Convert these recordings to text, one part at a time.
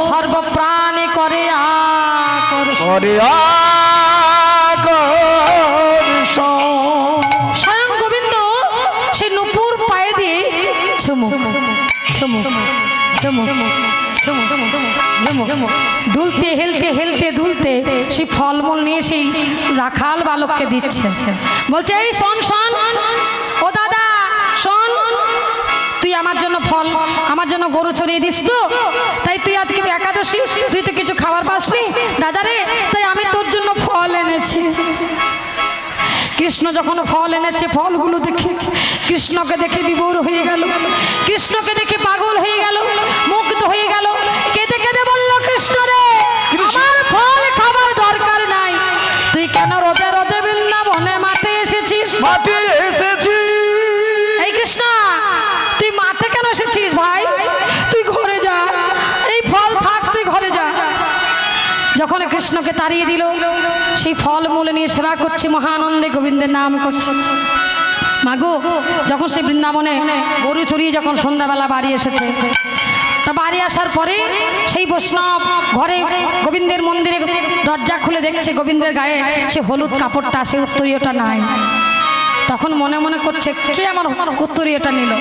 সর্বপ্রাণে করে স্বয়ং গোবিন্দ সেই নূপুর পায়ে দিয়ে দুলতে হেলতে হেলতে দুলতে সেই ফলমূল নিয়ে সেই রাখাল বালককে দিচ্ছে। বলছে এই শোন শোন, ও দাদা শোন, তুই আমার জন্য ফল, আমার জন্য গরু চড়িয়ে দিস তো, তাই তুই আজকে একাদশী, তুই তো কিছু খাবার পাসনি দাদা রে, তাই আমি তোর জন্য ফল এনেছি। কৃষ্ণ যখন ফল এনেছে, ফলগুলো দেখে কৃষ্ণকে দেখে বিভোর হয়ে গেল, কৃষ্ণকে দেখে পাগল হয়ে গেল, মুগ্ধ হয়ে গেল, কেঁদে কেঁদে বলল কৃষ্ণ রে, আমার ফল খাবার দরকার নাই, তুই কেন রোদে রোদে বৃন্দাবনে মাঠে এসেছিস? মাঠে এসেছি। এই কৃষ্ণ, তুই মাঠে কেন এসেছিস ভাই? তুই ঘরে যা, এই ফল থাক, তুই ঘরে যা। যখন কৃষ্ণকে তাড়িয়ে দিল, সেই ফল মূল নিয়ে সেবা করছে, মহানন্দে গোবিন্দের নাম করছে। মাগো, যখন সেই বৃন্দাবনে গরু চড়িয়ে যখন সন্ধ্যাবেলা বাড়ি এসেছে, তা বাড়ি আসার পরে সেই বৈষ্ণব ঘরে গোবিন্দের মন্দিরে দরজা খুলে দেখছে গোবিন্দের গায়ে সে হলুদ কাপড়টা, সে উত্তরীয়টা নাই। তখন মনে মনে করছে কে আমার উত্তরীয়টা নিল?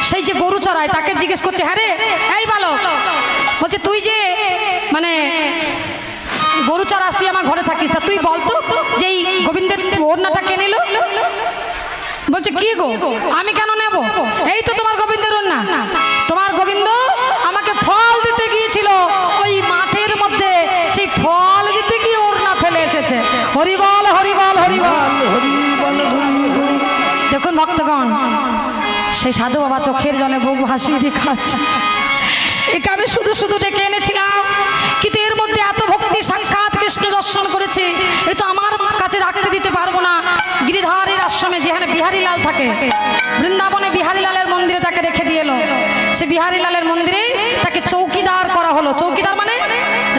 সেই যে গরু চড়ায় তাকে জিজ্ঞেস করছে, হ্যাঁ রে এই ভালো, বলছে তুই যে মানে গরু চড়াস, তুই আমার ঘরে থাকিস, তা তুই বলতো যে এই গোবিন্দের ওড়নাটা কে নিল? বলছে কি গো, আমি কেন নেব? এই তো তোমার গোবিন্দের ওড়না, তোমার গোবিন্দ আমাকে ফল দিতে গিয়েছিল, ওই মাঠের মধ্যে সেই ফল দিতে গিয়ে ওড়না ফেলে এসেছে। হরিবল হরিবল হরিবল। দেখুন ভক্তগণ, সেই সাধু বাবা চোখের জলে বুক ভাসিয়ে দিয়ে খাচ্ছে। একে আমি শুধু শুধু ডেকে এনেছিলাম, কিন্তু এর মধ্যে এত ভক্তি, সাক্ষাৎ কৃষ্ণ দর্শন করেছে, এ তো আমার কাছে রাখতে দিতে পারবো না। গিরিধারীর আশ্রমে যেখানে বিহারীলাল থাকে, বৃন্দাবনে বিহারীলালের মন্দিরে তাকে রেখে দিয়ে এলো। সে বিহারীলালের মন্দিরে তাকে চৌকিদার করা হলো। চৌকিদার মানে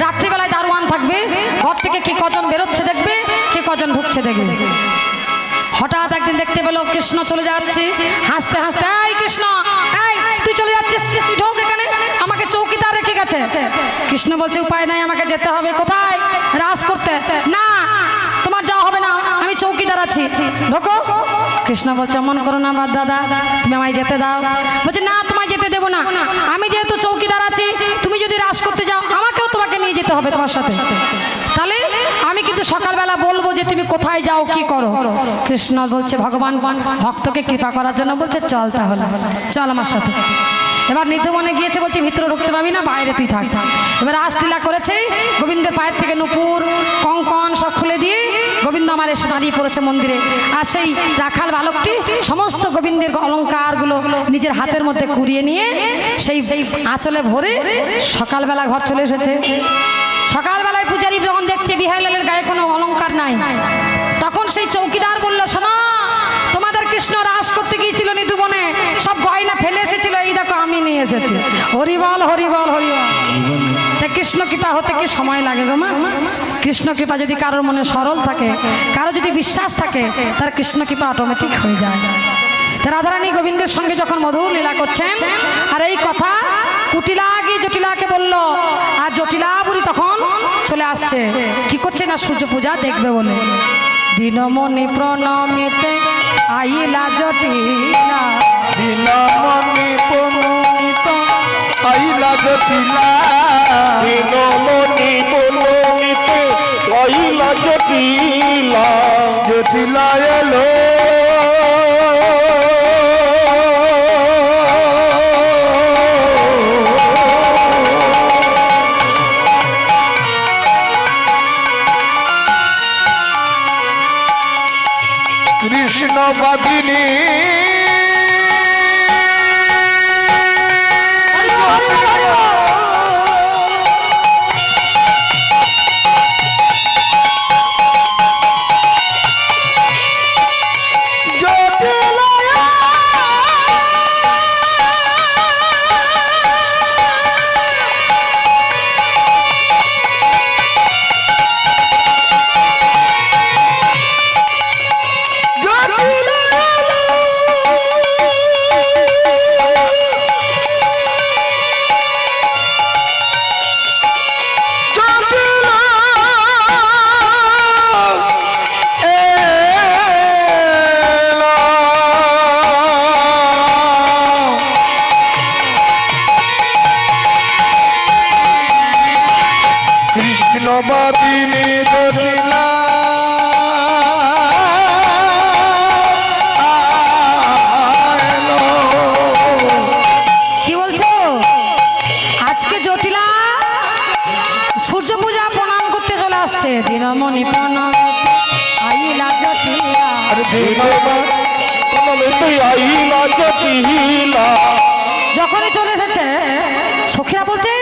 রাত্রিবেলায় দারোয়ান থাকবে, ঘর থেকে কে কজন বেরোচ্ছে দেখবে, কে কজন ঢুকছে দেখবে। হঠাৎ একদিন দেখতে পেল কৃষ্ণ চলে যাচ্ছে হাসতে হাসতে, এই কৃষ্ণ, এই তুই চলে যাচ্ছিস, তুই ঢোক এখানে, আমাকে চৌকিদার রেখে গেছে। কৃষ্ণ বলছে উপায় নাই, আমাকে যেতে হবে। কোথায়? রাস করতে। না, তোমার যাওয়া হবে না, আমি চৌকিদার আছি, ঢোকো। কৃষ্ণ বলছে মন করো না বাদ দাদা, তুমি আমায় যেতে দাও। বলছে না, তোমায় যেতে দেবো না, আমি যেহেতু চৌকিদার আছি, তুমি যদি রাস করতে যাও আমাকেও তোমাকে নিয়ে যেতে হবে তোমার সাথে। তাহলে আমি কিন্তু সকালবেলা বলবো যে তুমি কোথায় যাও, কি করো। কৃষ্ণ বলছে ভগবান ভক্তকে কৃপা করার জন্য বলছে চল, তাহলে চল আমার সাথে। এবার নিধুবনে গিয়েছে, বলছে ভিতরে ঢুকতে পাবি না, বাইরে তুই থাক। এবার রাসলীলা করেছে, গোবিন্দের পায়ের থেকে নুপুর কঙ্কন সব খুলে দিয়ে গোবিন্দ আমার এসে দাঁড়িয়ে পড়েছে মন্দিরে। আর সেই রাখাল বালকটি সমস্ত গোবিন্দের অলঙ্কারগুলো নিজের হাতের মধ্যে কুড়িয়ে নিয়ে সেই আঁচলে ভরে সকালবেলা ঘর চলে এসেছে। সকালবেলায় পূজারী যখন দেখছে বিহারীলালের গায়ে কোনো অলঙ্কার নাই, তখন সেই চৌকিদার বলল, শোনো, তোমাদের কৃষ্ণ রাস করতে গিয়েছিল নিধুবনে, সব গয়না ফেলে এসেছিল, এই দেখো আমি নিয়ে এসেছি। হরিবল হরিবল হরিবল। তা কৃষ্ণ কৃপা হতে কি সময় লাগে গো মা? কৃষ্ণ কৃপা যদি কারোর মনে সরল থাকে, কারো যদি বিশ্বাস থাকে, তার কৃষ্ণ কৃপা অটোমেটিক হয়ে যায়। রাধারানী গোবিন্দের সঙ্গে যখন মধুর লীলা করছেন, আর এই কথা কুটিলা গিয়ে জটিলাকে বলল, আর জটিলা বুড়ি তখন চলে আসছে, কি করছে না সূর্য পূজা দেখবে বলে। দিনমণি প্রণমিতে আইলা জটিলা, দিনমণি প্রণমিত আইলা জটিলা, দিনমণি প্রণমিত আইলা জটিলা, জটিলা এলো কৃষ্ণ বাদিনী। কৃষ্ণবাদিনী জটিলা কি বলছো? আজকে জটিলা সূর্য পূজা প্রণাম করতে চলে আসছে। দিনমণি প্রণাম আইলা জটিলা। আর যখনই চলে এসেছে সখীরা বলছে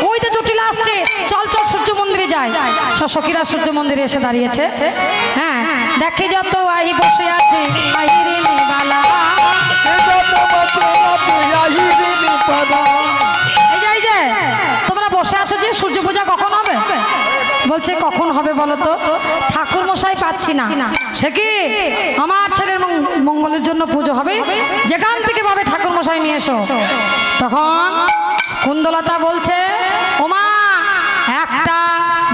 ওই তো জটিলা আসছে, চল চল সূর্য মন্দিরে যাই। সব সখীরা সূর্য মন্দিরে এসে দাঁড়িয়েছে। হ্যাঁ, দেখে যত আহি বসে আছে আহিরে বালা। এই যে তোমরা বসে আছো যে সূর্য পূজা কখন হবে? বলছে কখন হবে বলো তো? ঠাকুর মশাই পাচ্ছি না। সে কি আমার ছেলের মঙ্গলের জন্য পুজো হবে, যেখান থেকে ভাবে ঠাকুর মশাই নিয়ে এসো। তখন কুন্দলতা বলছে ওমা, একটা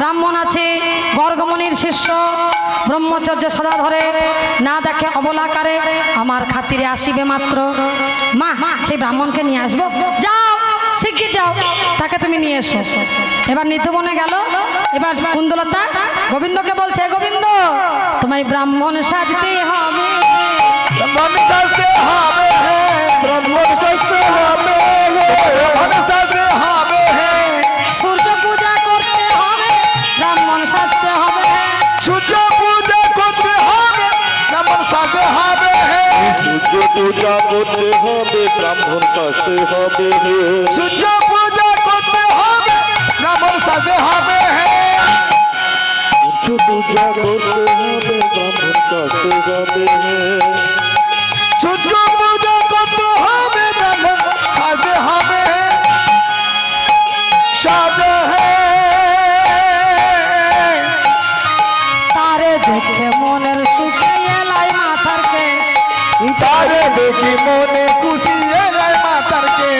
ব্রাহ্মণ আছে গর্গমণির শিষ্য, ব্রহ্মচর্য সদা ধরে, না দেখে অবলাকারে, আমার খাতিরে আসিবে মাত্র। মা সেই ব্রাহ্মণকে নিয়ে আসবো, যাও শিগগির যাও, তাকে তুমি নিয়ে এসো। এবার নিত্যবনে গেল। এবার কুন্দলতা গোবিন্দকে বলছে গোবিন্দ তোমায় ব্রাহ্মণ সাজতে হবে, সূর্য পূজা করতে হবে, ব্রাহ্মণ সাজতে হবে, সূর্য পূজা করতে হবে, ব্রাহ্মণ সাজতে হবে, সূর্য পূজা করতে হবে, ব্রাহ্মণ সাজতে হবে, সূর্য পূজা করতে হবে, ব্রাহ্মণ সাজতে হবে, সূর্য পূজা করতে হবে, ব্রাহ্মণ সাজতে হবে, সূর্য পূজা করতে হবে, ব্রাহ্মণ সাজতে হবে, সাজে তারে দেখে মনের সুখে এলাই মাথার কে, তারে দেখি মনে খুশি এলাই মাতার কে,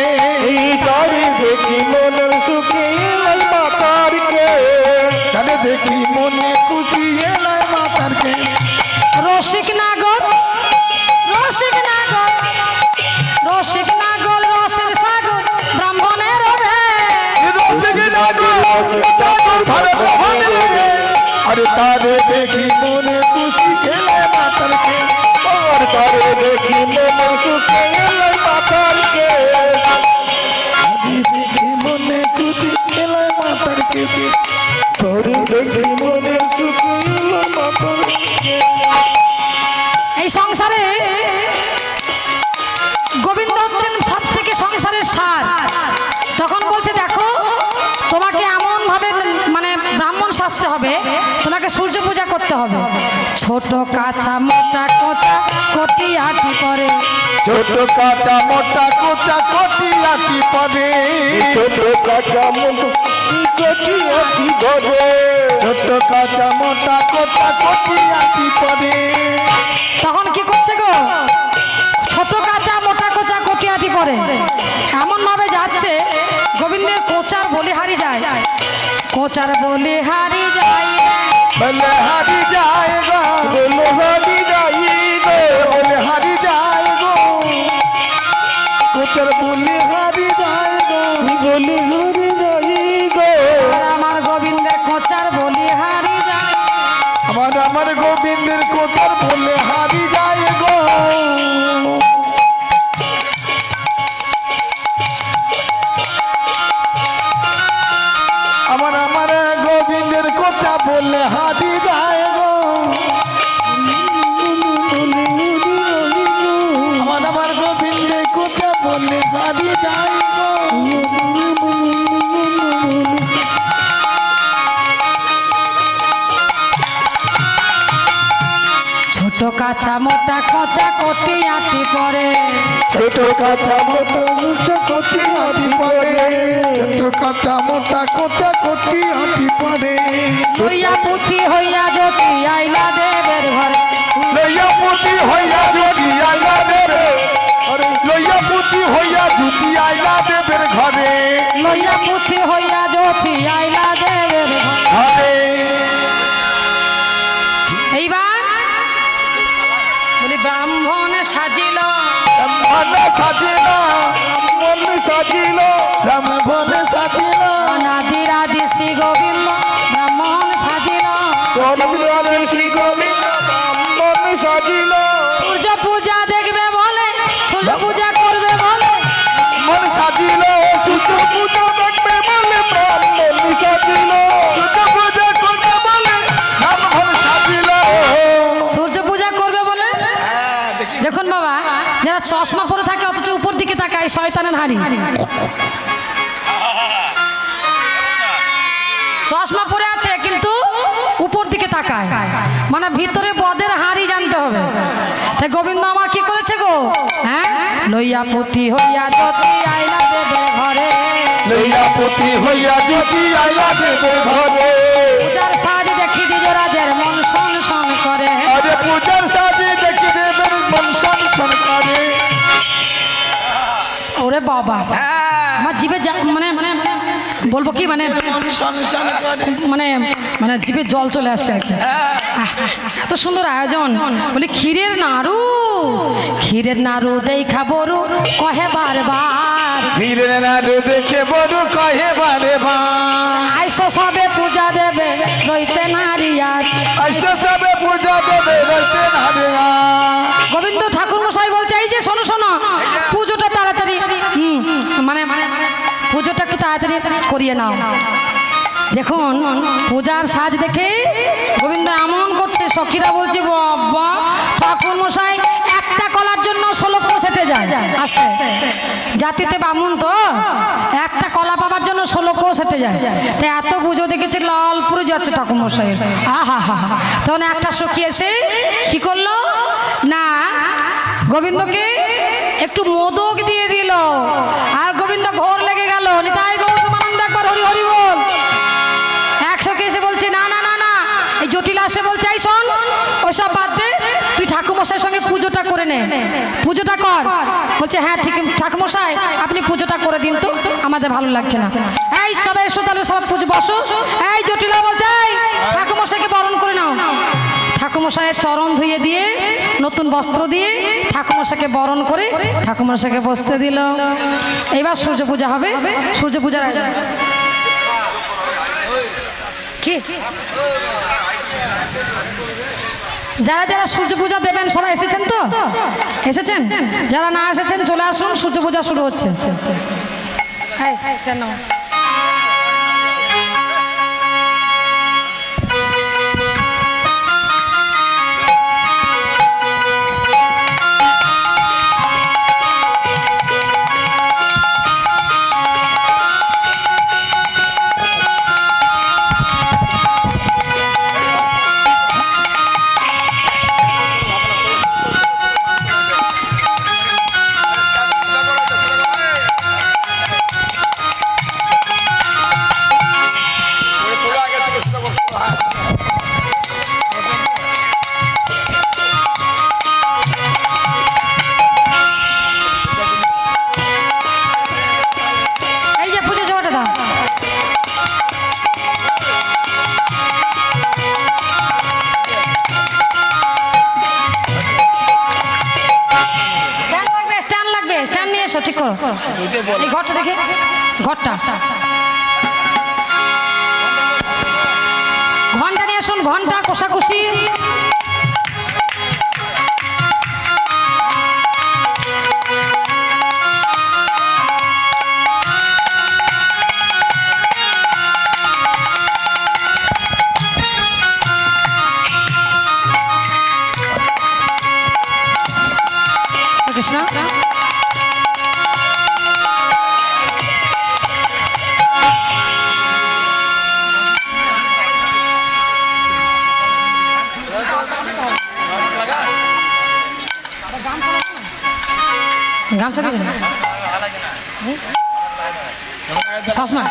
তারে দেখি মনের সুখে এলাই মাতার কে, তারে দেখি মনে খুশি এলাই মাতার কে, রসিক নাগর রসিক নাগর রসিক নাগর রসের সাগর ব্রাহ্মণের হবে। अरे तारे देखी मोने खुशी खेले मातर के, और तारे देखी मনের সুখে এলাই মাতার কে, तारे देखी मोने खुशी खेले मातर के, তারে দেখি মনের সুখে এলাই মাতার কে। এই সংসারে গোবিন্দ হচ্ছেন সব থেকে সংসারের সার। তখন বলছে দেখো তোমাকে এমন ভাবে মানে ব্রাহ্মণ সাজতে হবে, তোমাকে সূর্য পূজা করতে হবে। ছোট কাঁচা মোটা কোচা কটি আটি পরে, ছোট কাঁচা মোটা কোচা কোটি আটি পরে, ছোট কাঁচা মতো কচি আটি ধরে, ছোট কাঁচা মোটা কোচা কোটি আটি পরে, তখন কি করছে গো? ছোট কাঁচা মোটা কোচা কটি আটি পরে এমন ভাবে যাচ্ছে গোবিন্দের কোচার বলিহারি যায়, কোচার বলিহারি যায়, বলে হারি যাएगा, বলে হারি যাই গো, বলে হারি যাएगा, কোচর বলে হারি যাएगा, বলে হারি যাই গো, আর আমার গোবিন্দের কোচার বলিহারি যায়। আমার গোবিন্দের কোচর বলে হারি যাएगा, আমার গোবিন্দের কোচা বলে হারি যাएगा, আমার গোবিন্দের কোচা বলে হারি যাएगा, ছোট কাঁচা মোটা কোচা কটি আটি পরে, ছোট কাঁচা মোটা কোচা কোটি হাতি পরে, ছোট কাঁচা মোটা কোচা কোটি হাতি পরে, লইয়া পুঁথি হইয়া জ্যোতি আইলা দেবের ঘরে, লইয়া পুতি হইয়া যদি আইলা দেবে, লইয়া পুতি হইয়া যদি আইলা দেবের ঘরে, লইয়া পুঁথি হইয়া জ্যোতি আইলা দেবের ঘরে। ঘরে এইবার বলি ব্রাহ্মণ সাজিল, ব্রাহ্মণ সাজিল, মন সাজিল, ব্রাহ্মণ সাজিল, অনাদির আদি শ্রী গোবিন্দ যারা চশমা পরে থাকে অথচ উপর দিকে তাকায়, শয়তানের হাড়ি। চশমা পরে আছে কিন্তু উপর দিকে তাকায়, মানে ভিতরে বদের হাড়ি জানতে হবে। তাই গোবিন্দ আমার কি করেছে গো, হ্যাঁ, লইয়া পুতি হইয়া জ্যোতি আইলা দেবের ঘরে, লইয়া পতি হইয়া জ্যোতি আইলা দেবের ঘরে। পূজার সাজ দেখি দিজ রাজের মন শন শন করে, আরে পূজার সাজে দেখি দেবের মন শন শন করে। ওরে বাবা, আমার জিভে মানে মানে বলবো কি, মানে মানে মানে জিভে জল চলে আসছে আর কি। এত সুন্দর আয়োজন, বলি ক্ষীরের নাড়ু, ক্ষীরের নাড়ু দেখা বড়ু কহে বারবার, ধীরে নাড়ু দেখে বড় কহে বারে বার। আইসো সবে পূজা দেবে রইতে নারিয়ার, আইসো সবে পূজা দেবে রইতে নারিয়ার। গোবিন্দ ঠাকুর মশাই বলছে এই যে শোনো শোনো, পুজোটা তাড়াতাড়ি মানে মানে পুজোটা একটু তাড়াতাড়ি করিয়ে নাও। দেখুন পূজার সাজ দেখে গোবিন্দ এমন করছে, সখীরা বলছে বাবা ঠাকুর মশাই একটা কলার জন্য 16 সেটে যায়, আস্তে জাতিতে বামুন তো একটা কলা পাবার জন্য 16 সেটে যায়। তাই এত পুজো দেখেছে লাল পুরো যাচ্ছে ঠাকুর মশাই, আহা হা হা। তখন একটা সখী এসে কি করলো না, গোবিন্দকে একটু মোদক দিয়ে দিল, আর গোবিন্দ ঘোর লেগে গেল, নিতাই গৌর প্রেমানন্দ একবার হরি হরি বল। একশো এসে বলছে না না না না, এই জটিল আসে বলছে এই শোন, ওইসব বাদ দে, তুই ঠাকুরমশাইয়ের সঙ্গে পুজোটা করে নে, পুজোটা কর। বলছে হ্যাঁ ঠিক ঠাকুরমশাই আপনি পুজোটা করে দিন তো, আমাদের ভালো লাগছে না। এই চলো এসো তাহলে সব পুজো বসো। এই জটিলা বলছে এই ঠাকুরমশাইকে বরণ করে নাও। ঠাকুরমশাইয়ের চরণ ধুয়ে দিয়ে নতুন বস্ত্র দিয়ে ঠাকুরমশাইকে বরণ করে ঠাকুরমশাইকে বসতে দিল। এবার সূর্য পূজা হবে, সূর্য পূজার আয়োজন কি, যারা যারা সূর্য পূজা দেবেন সবাই এসেছেন তো, এসেছেন? যারা না এসেছেন চলে আসুন, সূর্য পূজা শুরু হচ্ছে। ঠিক করো এই ঘরটা দেখে, ঘরটা ঘন্টা নিয়ে আসুন, ঘন্টা কষাকষি। কৃষ্ণ গামছা দিয়েছেন চশমা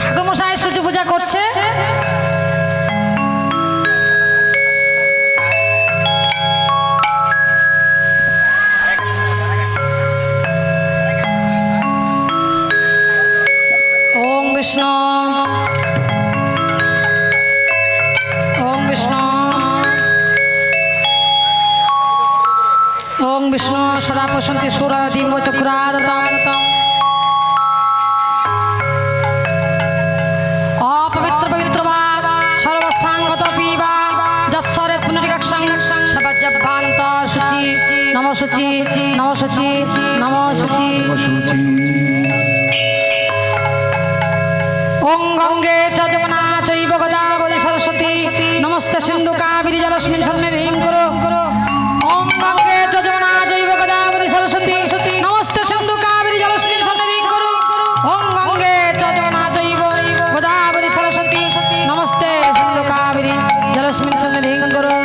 ঠাকুরমশাই সূর্য পূজা করছে। ওম নমশুচি নমশুচি নমশুচি ওং গঙ্গে চ যমুনা চৈব গোদাবরী সরস্বতী নমস্তে সিন্ধু কাবেরী জলস্মিন সন্নিধিং কুরু ওং গঙ্গে চ যমুনা চৈব গোদাবরী সরস্বতী নমস্তে সিন্ধু কাবেরী জলস্মিন সন্নিধিং কুরু ওং গঙ্গে চ যমুনা চৈব গোদাবরী সরস্বতী নমস্তে সিন্ধু কাবেরী জলস্মিন সন্নিধিং কুরু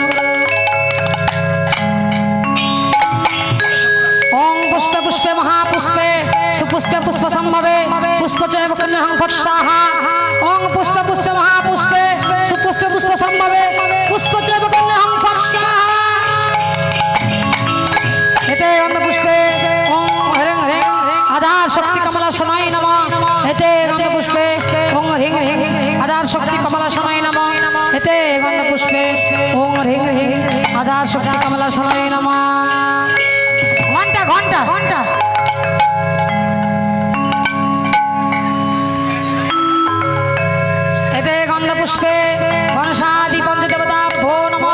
ওং পুষ্পে পুষ্পে মহাপুষ্পে সুপুষ্পে পুষ্প সম্ভবে পুষ্প চৈব কন্যাহং ফট স্বাহা ওং পুষ্পে পুষ্পে মহাপুষ্পে সুপুষ্পে পুষ্প সম্ভবে পুষ্প চৈব কন্যাহং ফট স্বাহা এতে গন্ধ পুষ্পে ওং হ্রিং হ্রিং আধার শক্তি কমলা শনাই নমঃ এতে গন্ধ পুষ্পে ওং হ্রিং হ্রিং আধার শক্তি কমলা শনাই নমঃ এতে গন্ধ পুষ্পে ওং হ্রিং হ্রিং আধার শক্তি কমলা শনাই নমঃ ঘন্টা ঘন্টা ঘন্টা এতে গন্ধ পুষ্পে গণসাদি পঞ্চদেবতা ভো নমঃ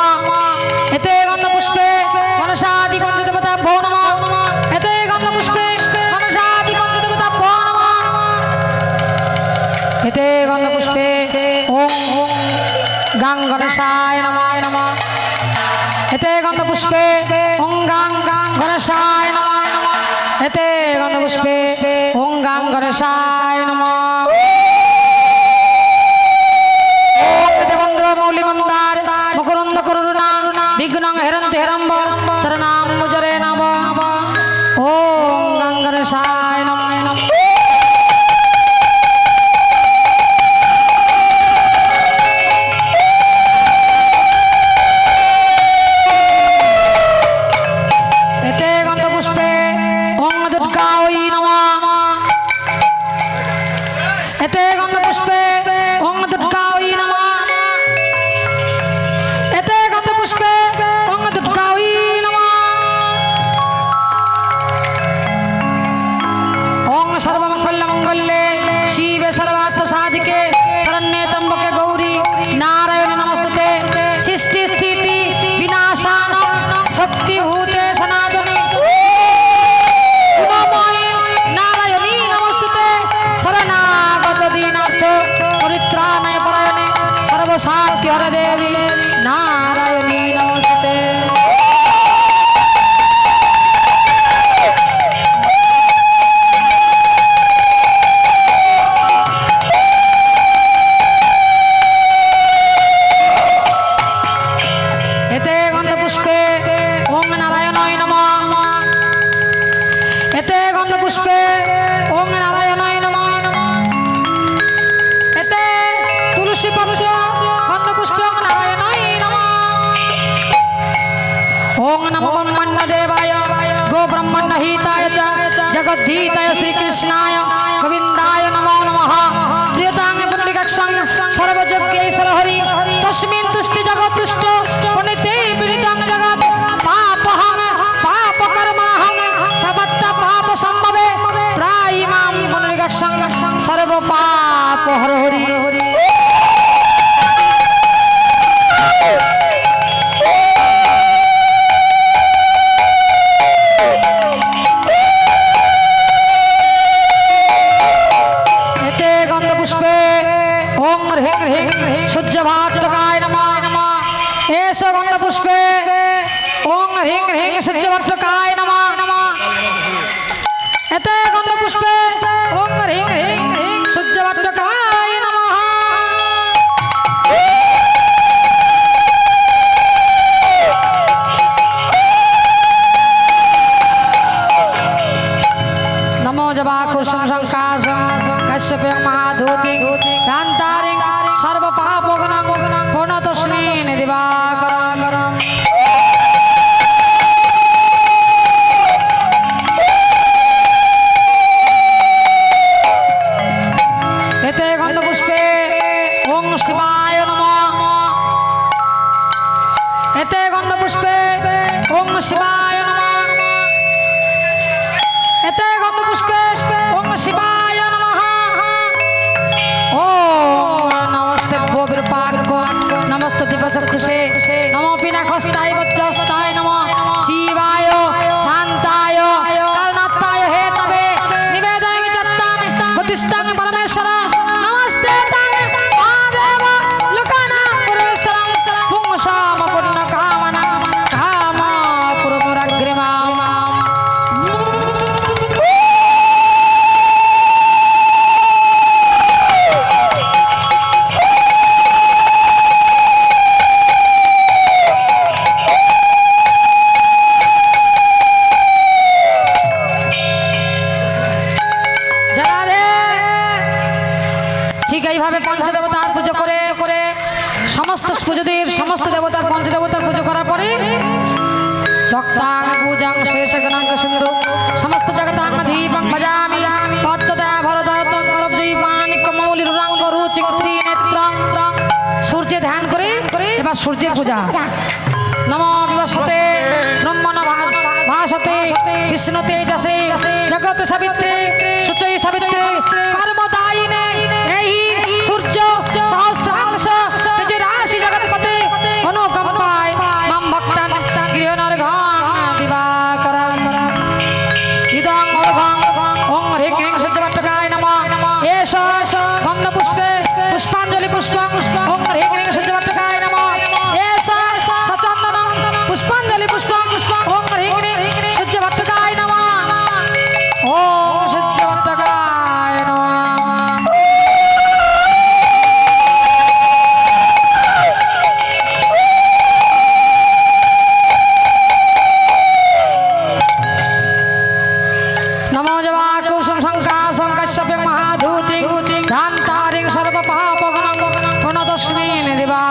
এতে গন্ধ পুষ্পে গণসাদি পঞ্চদেবতা ভো নমঃ এতে গন্ধ পুষ্পে গণসাদি পঞ্চদেবতা ভো নমঃ এতে গন্ধ পুষ্পে ওং ওং গাং গণেশায় নমঃ নমঃ এতে গন্ধ পুষ্পে ওং গাং গাং গণেশায় নমঃ এতে গন্ধ পুষ্পে ওং গাং গণেশায় নমঃ মৌলি মন্দার মকরন্দ করুণা বিঘ্নং হেরন্তি হেরম্বর চরণাম মুজরে নম ওং গাং গণেশায় নমঃ নমঃ এতে গন্ধ পুষ্পে ওং দুর্গায় নমঃ এতে গন্ধ পুষ্পে ওং দুর্গায় নমঃ এতে গন্ধ পুষ্পে ওং দুর্গায় নমঃ ওং সর্বমঙ্গল মঙ্গলে শিবে সর্বার্থ সাধিকে শরণ্যে ত্র্যম্বকে গৌরী নারায়ণে নমস্তুতে সৃষ্টি স্থিতি বিনাশান শক্তিভূতে সনাতনী গুণময়ী নারায়ণী নমস্তুতে শরণাগত দীনার্থ পরিত্রাণায় পরায়ণে সর্বশান্তি হরে দেবী নারায়ণী নমস্তুতে এতে গন্ধ পুষ্পে ওং নারায়ণায় নমঃ এতে গন্ধ পুষ্পে ওং নারায়ণায় নমঃ এতে তুলসী পত্র গন্ধ পুষ্পে ওং নারায়ণায় নমঃ ওং নমো ব্রহ্মণ্য দেবায় গো ব্রহ্মণ্য হিতায় চ জগদ্ধীতায় শ্রীকৃষ্ণায় গোবিন্দায় নমো নমঃ প্রিয়তাঙ্গে পুণ্ডিকাক্ষং সর্বযজ্ঞেশ্বর হরি তস্মিন তুষ্টি জগতুষ্ট পুনিতে পীড়িতং জগৎ পাপহং পাপকর্মাহং তপত্ত পাপ সম্ভবে ত্রাহি মাম পুণ্ডিকাক্ষং সর্ব পাপ হর হরি এতে গন্ধ পুষ্পে ওং হ্রিং হ্রিং সূর্যভাস্করায় নমঃ এস গন্ধ পুষ্পে ওং হ্রিং হ্রিং সূর্যভাস্করায় নমঃ এতে গন্ধ পুষ্পে ওং হ্রিং হ্রিং সূর্যভাস্করায় নমঃ নমো জবাকুসুম সংকাশং কশ্যপে মহাধূতি দান্তারিং সর্ব পাপগ্নং প্রণতস্মিন দিবাকরং এতে গন্ধ পুষ্পে ওং শিবায় নমঃ এতে গন্ধ পুষ্পে ওং শিবায় নমঃ এতে গন্ধ পুষ্পে ওং শিবায় নমঃ ওম নমস্তে ভোবিরপাক নমস্তে দিবচক্ষুষে যেইভাবে পঞ্চদেবতার পুজো করে করে সমস্ত পুজোদের সমস্ত দেবতার পঞ্চদেবতার পুজো করার পরে ভক্তাং পূজাং শেষ গণাঙ্গ সিন্ধু সমস্ত জগতাং দীপং ভজামি পদ্মদা ভরদত্তং করবজয়ী পানিক মৌলির রঙ্গ রুচি ত্রিনেত্রং সূর্যে ধ্যান করে এবার সূর্যের পূজা নমো বিবস্বতে ব্রহ্মণ ভাসতে বিষ্ণু তেজসে জগৎ সাবিত্রে সুচৈ সাবিত্রে কর্মদায়িনে এই সূর্য সহস্রাংশ তেজ রাশি জগৎপতে অনুকম্পায় মম ভক্তান গৃহনর্ঘং দিবাকরং ইদং অর্ঘং ওং হ্রিং হ্রিং সূর্যবট্টকায় নমঃ এষ গন্ধপুষ্পে পুষ্পাঞ্জলি পুষ্পং ওং হ্রিং হ্রিং সূর্যবট্টকায় নমঃ এষ সচন্দনং পুষ্পাঞ্জলি পুষ্পং ওং হ্রিং হ্রিং সূর্যবট্টকায় নমঃ ওম সূর্যবট্টকায় নমঃ নমো জবা কুসুম শঙ্কা শঙ্কাশ্যপে মহাধূতি ধ্যান্তারিং সর্ব পাপগণং প্রণতস্মিন দিবা